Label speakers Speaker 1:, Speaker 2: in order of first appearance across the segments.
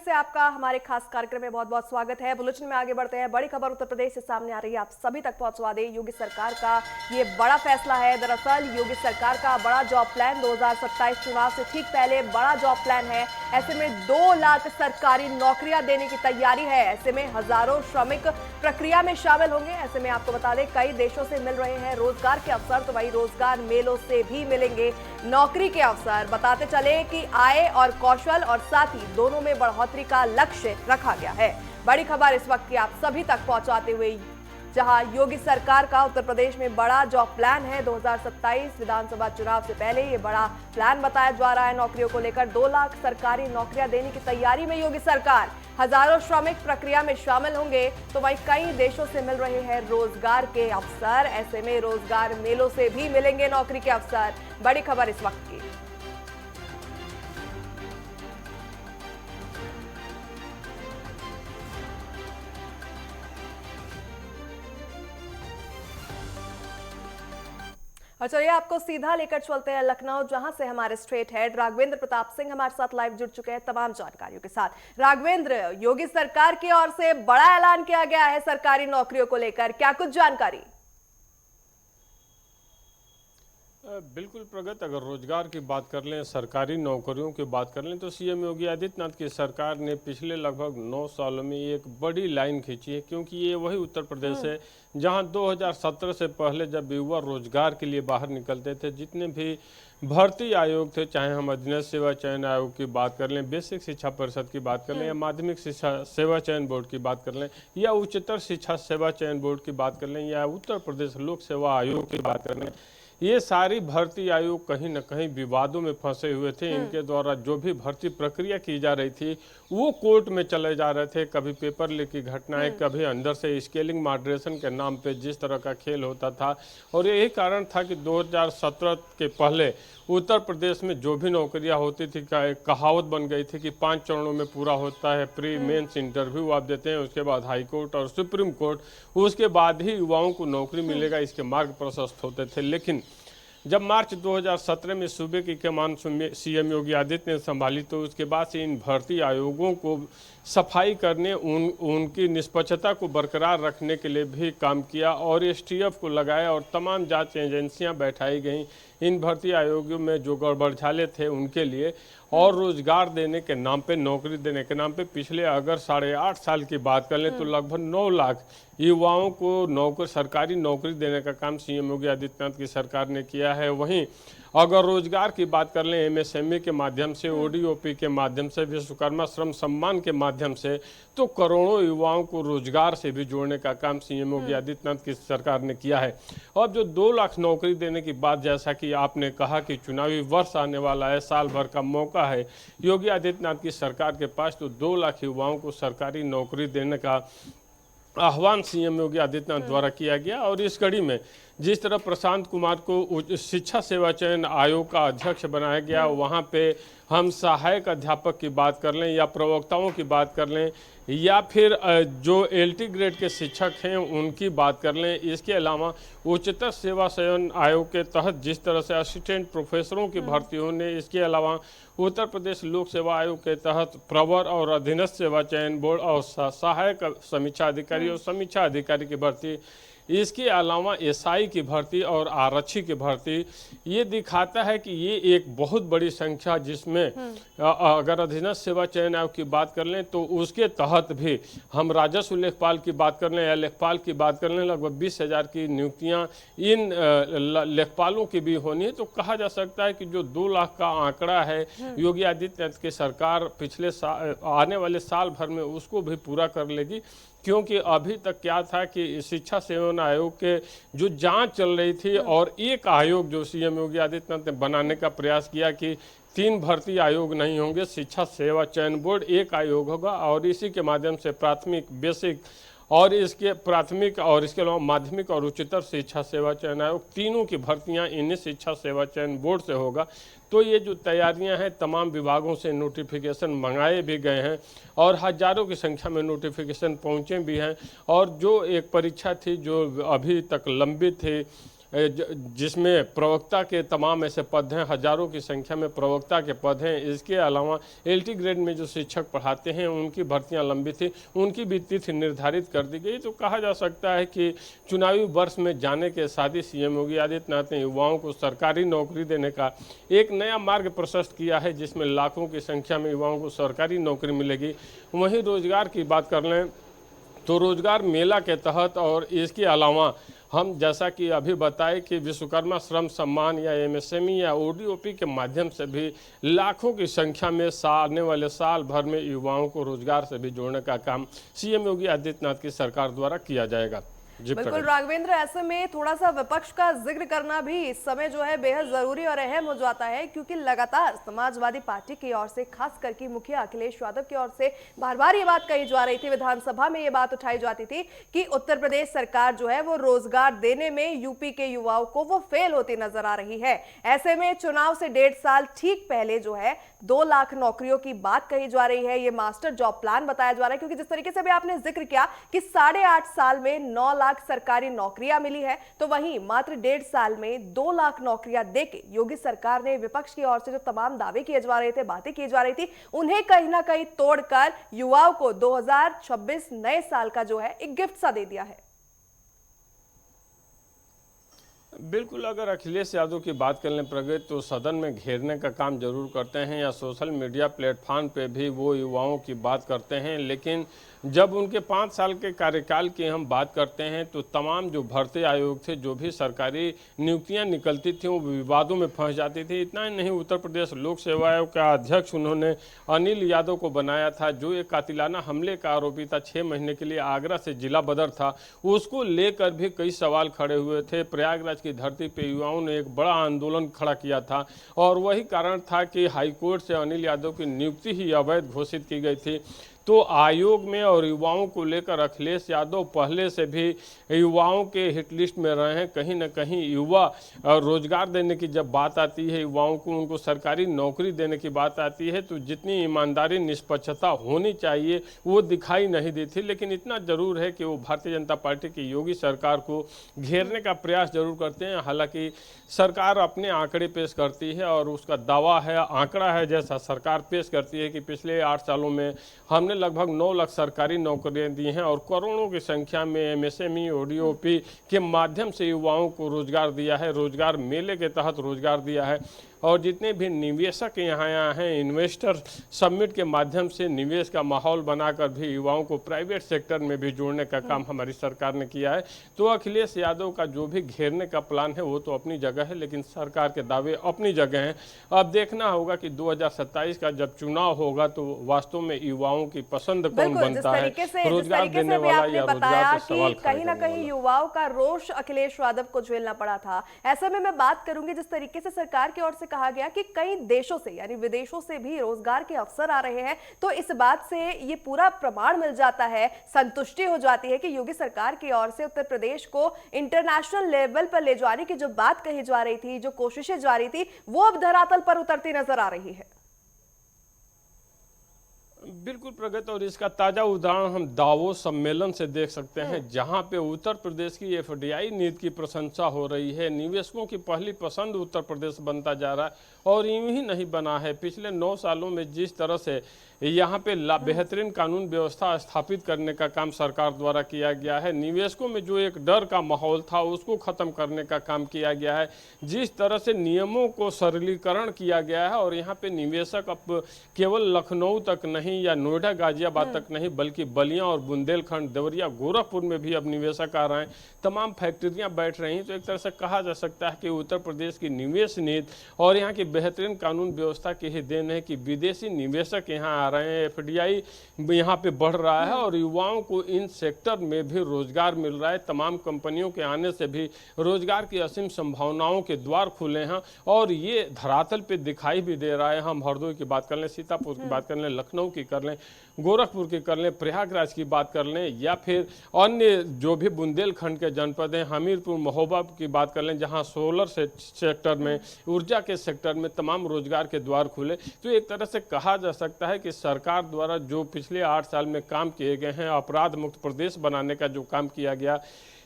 Speaker 1: से आपका हमारे खास कार्यक्रम में बहुत बहुत स्वागत है। बुलेटिन में आगे बढ़ते हैं। बड़ी खबर उत्तर प्रदेश से सामने आ रही है, आप सभी तक पहुंचवा दें। योगी सरकार का ये बड़ा फैसला है। दरअसल योगी सरकार का बड़ा जॉब प्लान 2027 चुनाव से ठीक पहले बड़ा जॉब प्लान है। ऐसे में 2 लाख सरकारी नौकरियां देने की तैयारी है। ऐसे में हजारों श्रमिक प्रक्रिया में शामिल होंगे। ऐसे में आपको बता दें, कई देशों से मिल रहे हैं रोजगार के अवसर, तो वही रोजगार मेलों से भी मिलेंगे नौकरी के अवसर। बताते चले कि आय और कौशल और साथ ही दोनों में बढ़ोतरी का लक्ष्य रखा गया है। बड़ी खबर इस वक्त की आप सभी तक पहुंचाते हुए, जहां योगी सरकार का उत्तर प्रदेश में बड़ा जॉब प्लान है। 2027 विधानसभा चुनाव से पहले ये बड़ा प्लान बताया जा रहा है। नौकरियों को लेकर 2 लाख सरकारी नौकरियां देने की तैयारी में योगी सरकार। हजारों श्रमिक प्रक्रिया में शामिल होंगे, तो वहीं कई देशों से मिल रहे हैं रोजगार के अवसर। ऐसे में रोजगार मेलों से भी मिलेंगे नौकरी के अवसर। बड़ी खबर इस वक्त की। और चलिए आपको सीधा लेकर चलते हैं लखनऊ, जहां से हमारे स्ट्रेट हेड राघवेंद्र प्रताप सिंह हमारे साथ लाइव जुड़ चुके हैं तमाम जानकारियों के साथ। राघवेंद्र, योगी सरकार की ओर से बड़ा ऐलान किया गया है सरकारी नौकरियों को लेकर, क्या कुछ जानकारी?
Speaker 2: बिल्कुल प्रगत, अगर रोजगार की बात कर लें, सरकारी नौकरियों की बात कर लें, तो सीएम योगी आदित्यनाथ की सरकार ने पिछले लगभग 9 सालों में एक बड़ी लाइन खींची है। क्योंकि ये वही उत्तर प्रदेश है जहां 2017 से पहले जब युवा रोजगार के लिए बाहर निकलते थे, जितने भी भर्ती आयोग थे, चाहे हम अधीनस्थ सेवा चयन आयोग की बात कर लें, बेसिक शिक्षा परिषद की बात कर लें, या माध्यमिक शिक्षा सेवा चयन बोर्ड की बात कर लें, या उच्चतर शिक्षा सेवा चयन बोर्ड की बात कर लें, या उत्तर प्रदेश लोक सेवा आयोग की बात कर लें, ये सारी भर्ती आयोग कहीं न कहीं विवादों में फंसे हुए थे। इनके द्वारा जो भी भर्ती प्रक्रिया की जा रही थी वो कोर्ट में चले जा रहे थे। कभी पेपर लीक की घटनाएं, कभी अंदर से स्केलिंग मॉडरेशन के नाम पे जिस तरह का खेल होता था। और यही कारण था कि 2017 के पहले उत्तर प्रदेश में जो भी नौकरियां होती थी, कहावत बन गई थी कि 5 चरणों में पूरा होता है। प्री मेंस इंटरव्यू आप देते हैं, उसके बाद हाई कोर्ट और सुप्रीम कोर्ट, उसके बाद ही युवाओं को नौकरी मिलेगा, इसके मार्ग प्रशस्त होते थे। लेकिन जब मार्च 2017 में सूबे की कमान सीएम योगी आदित्यनाथ ने संभाली, तो उसके बाद से इन भर्ती आयोगों को सफाई करने, उनकी निष्पक्षता को बरकरार रखने के लिए भी काम किया और एसटीएफ को लगाया और तमाम जांच एजेंसियां बैठाई गईं इन भर्ती आयोगों में जो गड़बड़झाले थे उनके लिए। और रोजगार देने के नाम पे, नौकरी देने के नाम पे पिछले अगर 8.5 साल की बात कर लें तो लगभग 9 लाख युवाओं को सरकारी नौकरी देने का काम सीएम योगी आदित्यनाथ की सरकार ने किया है। वहीं अगर रोजगार की बात कर लें, एमएसएमई के माध्यम से, ओडीओपी के माध्यम से, विश्वकर्मा श्रम सम्मान के माध्यम से, तो करोड़ों युवाओं को रोजगार से भी जोड़ने का काम सीएम योगी आदित्यनाथ की सरकार ने किया है। अब जो 2 लाख नौकरी देने की बात, जैसा कि आपने कहा कि चुनावी वर्ष आने वाला है, साल भर का मौका है योगी आदित्यनाथ की सरकार के पास, तो 2 लाख युवाओं को सरकारी नौकरी देने का आह्वान सीएम योगी आदित्यनाथ द्वारा किया गया। और इस कड़ी में जिस तरह प्रशांत कुमार को शिक्षा सेवा चयन आयोग का अध्यक्ष बनाया गया, वहाँ पे हम सहायक अध्यापक की बात कर लें या प्रवक्ताओं की बात कर लें, या फिर जो एलटी ग्रेड के शिक्षक हैं उनकी बात कर लें। इसके अलावा उच्चतर सेवा चयन आयोग के तहत जिस तरह से असिस्टेंट प्रोफेसरों की भर्ती होने, इसके अलावा उत्तर प्रदेश लोक सेवा आयोग के तहत प्रवर और अधीनस्थ सेवा चयन बोर्ड और सहायक समीक्षा अधिकारी और समीक्षा अधिकारी की भर्ती, इसके अलावा एसआई की भर्ती और आरक्षी की भर्ती, ये दिखाता है कि ये एक बहुत बड़ी संख्या, जिसमें अगर अधीनस्थ सेवा चयन आयोग की बात कर लें तो उसके तहत भी हम राजस्व लेखपाल की बात कर लें या लेखपाल की बात कर लें, लगभग 20,000 की नियुक्तियां इन लेखपालों की भी होनी है। तो कहा जा सकता है कि जो 2 लाख का आंकड़ा है योगी आदित्यनाथ की सरकार पिछले आने वाले साल भर में उसको भी पूरा कर लेगी। क्योंकि अभी तक क्या था कि शिक्षा सेवा आयोग के जो जांच चल रही थी, और एक आयोग जो सीएम योगी आदित्यनाथ ने बनाने का प्रयास किया कि 3 भर्ती आयोग नहीं होंगे, शिक्षा सेवा चयन बोर्ड एक आयोग होगा, और इसी के माध्यम से प्राथमिक, बेसिक और इसके प्राथमिक और इसके अलावा माध्यमिक और उच्चतर शिक्षा सेवा चयन आयोग, तीनों की भर्तियां इन्हीं शिक्षा सेवा चयन बोर्ड से होगा। तो ये जो तैयारियां हैं, तमाम विभागों से नोटिफिकेशन मंगाए भी गए हैं और हजारों की संख्या में नोटिफिकेशन पहुंचे भी हैं। और जो एक परीक्षा थी जो अभी तक लंबित थी, जिसमें प्रवक्ता के तमाम ऐसे पद हैं, हजारों की संख्या में प्रवक्ता के पद हैं। इसके अलावा एलटी ग्रेड में जो शिक्षक पढ़ाते हैं उनकी भर्तियां लंबी थी, उनकी भी तिथि निर्धारित कर दी गई। तो कहा जा सकता है कि चुनावी वर्ष में जाने के साथ ही सीएम योगी आदित्यनाथ ने युवाओं को सरकारी नौकरी देने का एक नया मार्ग प्रशस्त किया है, जिसमें लाखों की संख्या में युवाओं को सरकारी नौकरी मिलेगी। वहीं रोजगार की बात कर लें तो रोजगार मेला के तहत और इसके अलावा हम जैसा कि अभी बताएं कि विश्वकर्मा श्रम सम्मान या एमएसएमई या ओडीओपी के माध्यम से भी लाखों की संख्या में आने वाले साल भर में युवाओं को रोजगार से भी जोड़ने का काम सीएम योगी आदित्यनाथ की सरकार द्वारा किया जाएगा।
Speaker 1: बिल्कुल राघवेंद्र, ऐसे में थोड़ा सा विपक्ष का जिक्र करना भी इस समय जो है बेहद जरूरी और अहम हो जाता है, क्योंकि लगातार समाजवादी पार्टी की ओर से, खास करके मुखिया अखिलेश यादव की ओर से बार बार ये बात कही जा रही थी, विधानसभा में ये बात उठाई जाती थी कि उत्तर प्रदेश सरकार जो है वो रोजगार देने में यूपी के युवाओं को वो फेल होती नजर आ रही है। ऐसे में चुनाव से 1.5 साल ठीक पहले जो है 2 लाख नौकरियों की बात कही जा रही है, ये मास्टर जॉब प्लान बताया जा रहा है, क्योंकि जिस तरीके से भी आपने जिक्र किया कि 8.5 साल में 9 लाख सरकारी नौकरियां मिली है, तो वहीं मात्र 1.5 साल में 2 लाख नौकरियां देके योगी सरकार ने विपक्ष की ओर से जो तमाम दावे किए जा रहे थे, बातें की जा रही थी, उन्हें कहीं ना कहीं तोड़कर युवाओं को 2026 नए साल का जो है एक गिफ्ट सा दे दिया है।
Speaker 2: बिल्कुल, अगर अखिलेश यादव की बात कर लें प्रगति, तो सदन में घेरने का काम जरूर करते हैं या सोशल मीडिया प्लेटफॉर्म पे भी वो युवाओं की बात करते हैं, लेकिन जब उनके 5 साल के कार्यकाल की हम बात करते हैं तो तमाम जो भर्ती आयोग थे, जो भी सरकारी नियुक्तियां निकलती थी वो विवादों में फंस जाती थी। इतना ही नहीं, उत्तर प्रदेश लोक सेवा आयोग का अध्यक्ष उन्होंने अनिल यादव को बनाया था, जो एक कातिलाना हमले का आरोपी था, 6 महीने के लिए आगरा से जिला बदर था, उसको लेकर भी कई सवाल खड़े हुए थे। प्रयागराज की धरती पे युवाओं ने एक बड़ा आंदोलन खड़ा किया था और वही कारण था कि हाईकोर्ट से अनिल यादव की नियुक्ति ही अवैध घोषित की गई थी। तो आयोग में और युवाओं को लेकर अखिलेश यादव पहले से भी युवाओं के हिट लिस्ट में रहे हैं। कहीं ना कहीं युवा रोजगार देने की जब बात आती है, युवाओं को उनको सरकारी नौकरी देने की बात आती है, तो जितनी ईमानदारी निष्पक्षता होनी चाहिए वो दिखाई नहीं देती। लेकिन इतना जरूर है कि वो भारतीय जनता पार्टी की योगी सरकार को घेरने का प्रयास जरूर करते हैं। हालांकि सरकार अपने आंकड़े पेश करती है और उसका दावा है, आंकड़ा है जैसा सरकार पेश करती है कि पिछले 8 सालों में हमने लगभग 9 लाख सरकारी नौकरियां दी हैं और करोड़ों की संख्या में एमएसएमई ओडीओपी के माध्यम से युवाओं को रोजगार दिया है, रोजगार मेले के तहत रोजगार दिया है। और जितने भी निवेशक यहाँ आए हैं, इन्वेस्टर समिट के माध्यम से निवेश का माहौल बनाकर भी युवाओं को प्राइवेट सेक्टर में भी जोड़ने का काम हमारी सरकार ने किया है। तो अखिलेश यादव का जो भी घेरने का प्लान है वो तो अपनी जगह है, लेकिन सरकार के दावे अपनी जगह हैं। अब देखना होगा कि 2027 का जब चुनाव होगा तो वास्तव में युवाओं की पसंद कौन बनता है, रोजगार देने वाला या रोजगार के सवाल
Speaker 1: कहीं ना कहीं युवाओं का रोष अखिलेश यादव को झेलना पड़ा था। ऐसे में मैं बात करूंगी जिस तरीके से सरकार की ओर से कहा गया कि कई देशों से यानी विदेशों से भी रोजगार के अवसर आ रहे हैं, तो इस बात से ये पूरा प्रमाण मिल जाता है, संतुष्टि हो जाती है कि योगी सरकार की ओर से उत्तर प्रदेश को इंटरनेशनल लेवल पर ले जाने की जो बात कही जा रही थी, जो कोशिशें जारी थी, वो अब धरातल पर उतरती नजर आ रही है।
Speaker 2: बिल्कुल प्रगति, और इसका ताजा उदाहरण हम दावोस सम्मेलन से देख सकते हैं, जहां पे उत्तर प्रदेश की एफडीआई नीति की प्रशंसा हो रही है। निवेशकों की पहली पसंद उत्तर प्रदेश बनता जा रहा है और यूं ही नहीं बना है। पिछले 9 सालों में जिस तरह से यहाँ पे बेहतरीन कानून व्यवस्था स्थापित करने का काम सरकार द्वारा किया गया है, निवेशकों में जो एक डर का माहौल था उसको खत्म करने का काम किया गया है, जिस तरह से नियमों को सरलीकरण किया गया है और यहाँ पे निवेशक अब केवल लखनऊ तक नहीं या नोएडा गाजियाबाद तक नहीं, बल्कि बलिया और बुंदेलखंड, देवरिया, गोरखपुर में भी अब निवेशक आ रहे हैं, तमाम फैक्ट्रियां बैठ रही हैं। तो एक तरह से कहा जा सकता है कि उत्तर प्रदेश की निवेश नीति और यहाँ की बेहतरीन कानून व्यवस्था की ही देन है कि विदेशी निवेशक यहाँ आ रहे हैं, एफडीआई यहाँ पे बढ़ रहा है और युवाओं को इन सेक्टर में भी रोजगार मिल रहा है। तमाम कंपनियों के आने से भी रोजगार की असीम संभावनाओं के द्वार खुले हैं और ये धरातल पे दिखाई भी दे रहा है। हम हरदोई की बात कर लें, सीतापुर की बात कर लें, लखनऊ की कर लें, गोरखपुर की कर लें, प्रयागराज की बात कर लें या फिर अन्य जो भी बुंदेलखंड के जनपद हैं, हमीरपुर, महोबा की बात कर लें, जहां सोलर सेक्टर में, ऊर्जा के सेक्टर में तमाम रोजगार के द्वार खुले। तो एक तरह से कहा जा सकता है कि सरकार द्वारा जो पिछले 8 साल में काम किए गए हैं, अपराध मुक्त प्रदेश बनाने का जो काम किया गया,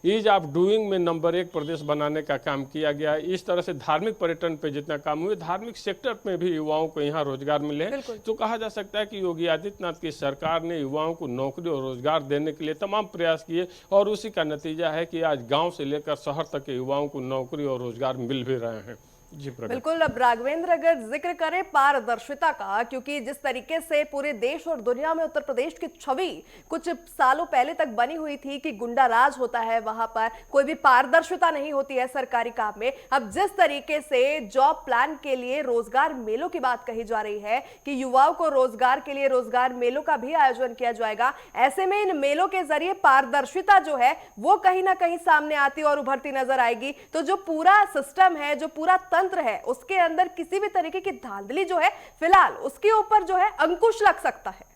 Speaker 2: ईज ऑफ डूइंग में नंबर 1 प्रदेश बनाने का काम किया गया, इस तरह से धार्मिक पर्यटन पे जितना काम हुए, धार्मिक सेक्टर में भी युवाओं को यहाँ रोजगार मिले हैं। तो कहा जा सकता है कि योगी आदित्यनाथ की सरकार ने युवाओं को नौकरी और रोजगार देने के लिए तमाम प्रयास किए और उसी का नतीजा है कि आज गांव से लेकर शहर तक के युवाओं को नौकरी और रोजगार मिल भी रहे हैं। जी
Speaker 1: बिल्कुल। अब राघवेंद्र, अगर जिक्र करें पारदर्शिता का, क्योंकि जिस तरीके से पूरे देश और दुनिया में उत्तर प्रदेश की छवि कुछ सालों पहले तक बनी हुई थी कि गुंडा राज होता है, वहां पर कोई भी पारदर्शिता नहीं होती है सरकारी काम में। अब जिस तरीके से जॉब प्लान के लिए रोजगार मेलों की बात कही जा रही है कि युवाओं को रोजगार के लिए रोजगार मेलों का भी आयोजन किया जाएगा, ऐसे में इन मेलों के जरिए पारदर्शिता जो है वो कहीं ना कहीं सामने आती और उभरती नजर आएगी। तो जो पूरा सिस्टम है, जो पूरा तंत्र है, उसके अंदर किसी भी तरीके की धांधली जो है, फिलहाल उसके ऊपर जो है अंकुश लग सकता है।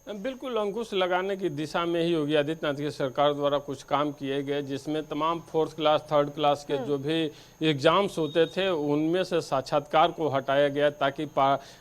Speaker 2: बिल्कुल, अंकुश लगाने की दिशा में ही योगी आदित्यनाथ की सरकार द्वारा कुछ काम किए गए, जिसमें तमाम 4th क्लास 3rd क्लास के जो भी एग्जाम्स होते थे उनमें से साक्षात्कार को हटाया गया ताकि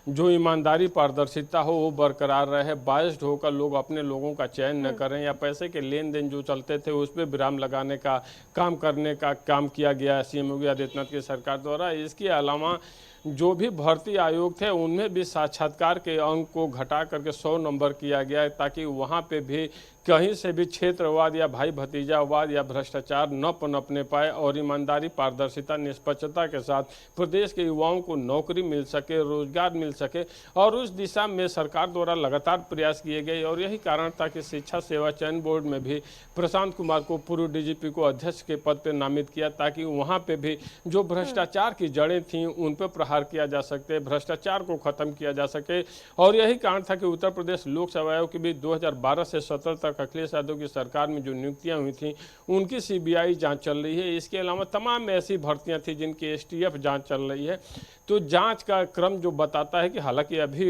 Speaker 2: जो ईमानदारी पारदर्शिता हो वो बरकरार रहे, बायस्ड होकर लोग अपने लोगों का चयन न करें या पैसे के लेन देन जो चलते थे उस पर विराम लगाने का काम करने का काम किया गया सीएम योगी आदित्यनाथ की सरकार द्वारा। इसके अलावा जो भी भर्ती आयोग थे उनमें भी साक्षात्कार के अंक को घटा करके 100 नंबर किया गया है ताकि वहाँ पे भी कहीं से भी क्षेत्रवाद या भाई भतीजावाद या भ्रष्टाचार न पनपने पाए और ईमानदारी पारदर्शिता निष्पक्षता के साथ प्रदेश के युवाओं को नौकरी मिल सके, रोजगार मिल सके। और उस दिशा में सरकार द्वारा लगातार प्रयास किए गए और यही कारण था कि शिक्षा सेवा चयन बोर्ड में भी प्रशांत कुमार को पूर्व डीजीपी को अध्यक्ष के पद पर नामित किया ताकि वहाँ पर भी जो भ्रष्टाचार की जड़ें थीं उन पर प्रहार किया जा सके, भ्रष्टाचार को खत्म किया जा सके। और यही कारण था कि उत्तर प्रदेश लोकसेवा आयोग की भी 2012 से 17 तक अखिलेश यादव की सरकार में जो नियुक्तियां हुई थी उनकी सीबीआई जांच चल रही है। इसके अलावा तमाम ऐसी भर्तियां थी जिनकी एसटीएफ जांच चल रही है। तो जांच का क्रम जो बताता है कि हालांकि अभी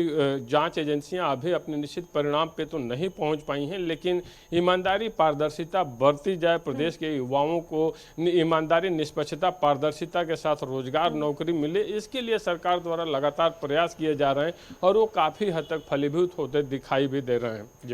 Speaker 2: जांच एजेंसियां अभी अपने निश्चित परिणाम पे तो नहीं पहुंच पाई हैं, लेकिन ईमानदारी पारदर्शिता बरती जाए, प्रदेश के युवाओं को ईमानदारी निष्पक्षता पारदर्शिता के साथ रोजगार नौकरी मिले, इसके लिए सरकार द्वारा लगातार प्रयास किए जा रहे हैं और वो काफ़ी हद तक फलीभूत होते दिखाई भी दे रहे हैं। जी